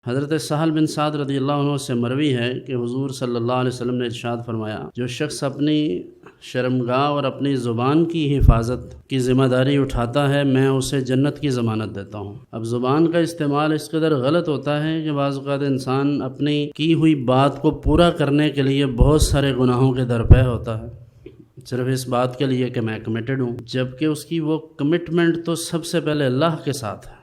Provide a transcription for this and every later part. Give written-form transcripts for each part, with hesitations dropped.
حضرت سہل بن سعد رضی اللہ عنہ سے مروی ہے کہ حضور صلی اللہ علیہ وسلم نے ارشاد فرمایا، جو شخص اپنی شرمگاہ اور اپنی زبان کی حفاظت کی ذمہ داری اٹھاتا ہے، میں اسے جنت کی ضمانت دیتا ہوں۔ اب زبان کا استعمال اس قدر غلط ہوتا ہے کہ بعض اوقات انسان اپنی کی ہوئی بات کو پورا کرنے کے لیے بہت سارے گناہوں کے درپے ہوتا ہے، صرف اس بات کے لیے کہ میں کمیٹڈ ہوں، جبکہ اس کی وہ کمٹمنٹ تو سب سے پہلے اللہ کے ساتھ ہے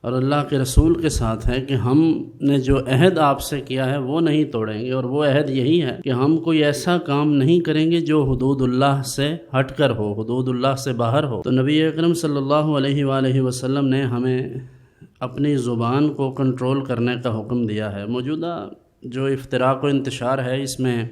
اور اللہ کے رسول کے ساتھ ہے کہ ہم نے جو عہد آپ سے کیا ہے وہ نہیں توڑیں گے، اور وہ عہد یہی ہے کہ ہم کوئی ایسا کام نہیں کریں گے جو حدود اللہ سے ہٹ کر ہو، حدود اللہ سے باہر ہو۔ تو نبی اکرم صلی اللہ علیہ وآلہ وسلم نے ہمیں اپنی زبان کو کنٹرول کرنے کا حکم دیا ہے۔ موجودہ جو افتراق و انتشار ہے، اس میں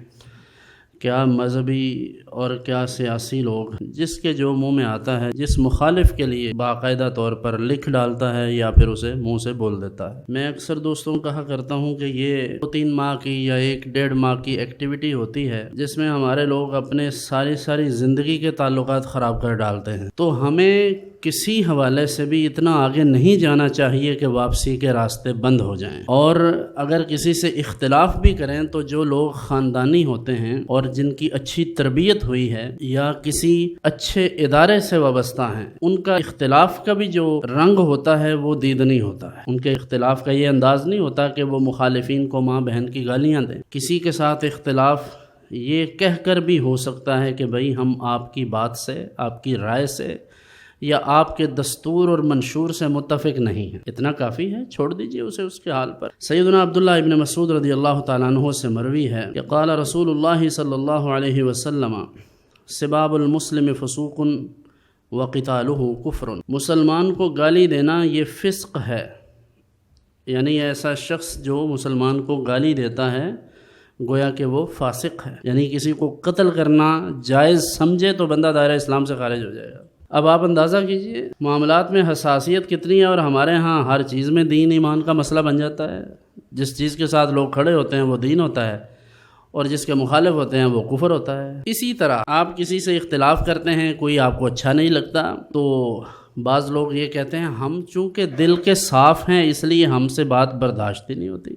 کیا مذہبی اور کیا سیاسی لوگ جس کے جو منہ میں آتا ہے، جس مخالف کے لیے باقاعدہ طور پر لکھ ڈالتا ہے یا پھر اسے منہ سے بول دیتا ہے۔ میں اکثر دوستوں کو کہا کرتا ہوں کہ یہ 2-3 ماہ کی یا 1-1.5 ماہ کی ایکٹیویٹی ہوتی ہے جس میں ہمارے لوگ اپنے ساری زندگی کے تعلقات خراب کر ڈالتے ہیں، تو ہمیں کسی حوالے سے بھی اتنا آگے نہیں جانا چاہیے کہ واپسی کے راستے بند ہو جائیں، اور اگر کسی سے اختلاف بھی کریں تو جو لوگ خاندانی ہوتے ہیں اور جن کی اچھی تربیت ہوئی ہے یا کسی اچھے ادارے سے وابستہ ہیں، ان کا اختلاف کا بھی جو رنگ ہوتا ہے وہ دیدنی ہوتا ہے۔ ان کے اختلاف کا یہ انداز نہیں ہوتا کہ وہ مخالفین کو ماں بہن کی گالیاں دیں۔ کسی کے ساتھ اختلاف یہ کہہ کر بھی ہو سکتا ہے کہ بھئی ہم آپ کی بات سے، آپ کی رائے سے یا آپ کے دستور اور منشور سے متفق نہیں ہیں، اتنا کافی ہے، چھوڑ دیجئے اسے اس کے حال پر۔ سیدنا عبداللہ ابن مسعود رضی اللہ تعالیٰ عنہ سے مروی ہے کہ قال رسول اللہ صلی اللہ علیہ وسلم سباب المسلم فسوق وقتالہ کفر۔ مسلمان کو گالی دینا یہ فسق ہے، یعنی ایسا شخص جو مسلمان کو گالی دیتا ہے گویا کہ وہ فاسق ہے، یعنی کسی کو قتل کرنا جائز سمجھے تو بندہ دائرہ اسلام سے خارج ہو جائے گا۔ اب آپ اندازہ کیجئے معاملات میں حساسیت کتنی ہے، اور ہمارے ہاں ہر چیز میں دین ایمان کا مسئلہ بن جاتا ہے۔ جس چیز کے ساتھ لوگ کھڑے ہوتے ہیں وہ دین ہوتا ہے، اور جس کے مخالف ہوتے ہیں وہ کفر ہوتا ہے۔ اسی طرح آپ کسی سے اختلاف کرتے ہیں، کوئی آپ کو اچھا نہیں لگتا، تو بعض لوگ یہ کہتے ہیں ہم چونکہ دل کے صاف ہیں اس لیے ہم سے بات برداشت ہی نہیں ہوتی،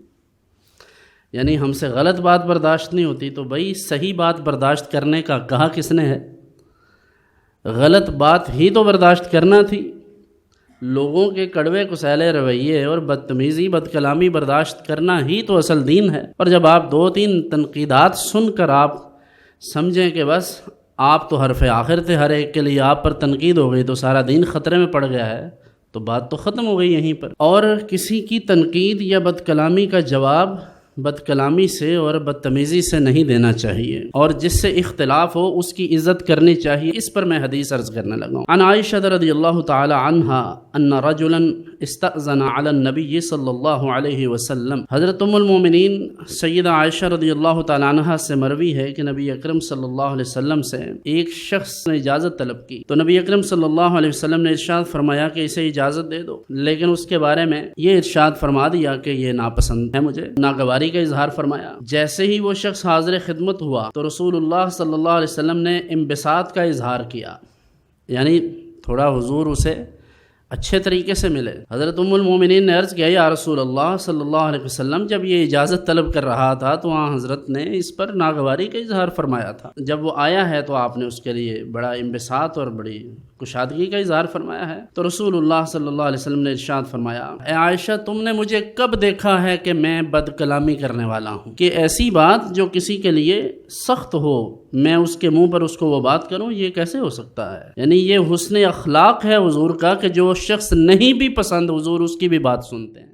یعنی ہم سے غلط بات برداشت نہیں ہوتی۔ تو بھائی صحیح بات برداشت کرنے کا کہا کس نے ہے؟ غلط بات ہی تو برداشت کرنا تھی۔ لوگوں کے کڑوے کسیلے رویے اور بدتمیزی بد کلامی برداشت کرنا ہی تو اصل دین ہے۔ اور جب آپ 2-3 تنقیدات سن کر آپ سمجھیں کہ بس آپ تو حرف آخر تھے، ہر ایک کے لیے آپ پر تنقید ہو گئی تو سارا دین خطرے میں پڑ گیا ہے، تو بات تو ختم ہو گئی یہیں پر۔ اور کسی کی تنقید یا بد کلامی کا جواب بد کلامی سے اور بدتمیزی سے نہیں دینا چاہیے، اور جس سے اختلاف ہو اس کی عزت کرنی چاہیے۔ اس پر میں حدیث عرض کرنے لگا ہوں۔ عن عائشہ رضی اللہ تعالی عنہا ان رجلا استأذن علی النبی صلی اللہ علیہ وسلم۔ حضرت ام المومنین سیدہ عائشہ رضی اللہ تعالی عنہا سے مروی ہے کہ نبی اکرم صلی اللہ علیہ وسلم سے ایک شخص نے اجازت طلب کی، تو نبی اکرم صلی اللہ علیہ وسلم نے ارشاد فرمایا کہ اسے اجازت دے دو، لیکن اس کے بارے میں یہ ارشاد فرما دیا کہ یہ ناپسند ہے، مجھے ناگواری کا اظہار فرمایا۔ جیسے ہی وہ شخص حاضر خدمت ہوا تو رسول اللہ صلی اللہ علیہ وسلم نے انبساط کا اظہار کیا، یعنی تھوڑا حضور اسے اچھے طریقے سے ملے۔ حضرت ام المومنین نے عرض کیا، یا رسول اللہ صلی اللہ علیہ وسلم، جب یہ اجازت طلب کر رہا تھا تو وہاں حضرت نے اس پر ناگواری کا اظہار فرمایا تھا، جب وہ آیا ہے تو آپ نے اس کے لیے بڑا انبساط اور بڑی کشادگی کا اظہار فرمایا ہے۔ تو رسول اللہ صلی اللہ علیہ وسلم نے ارشاد فرمایا، اے عائشہ، تم نے مجھے کب دیکھا ہے کہ میں بد کلامی کرنے والا ہوں، کہ ایسی بات جو کسی کے لیے سخت ہو میں اس کے منہ پر اس کو وہ بات کروں؟ یہ کیسے ہو سکتا ہے؟ یعنی یہ حسن اخلاق ہے حضور کا کہ جو شخص نہیں بھی پسند حضور اس کی بھی بات سنتے ہیں۔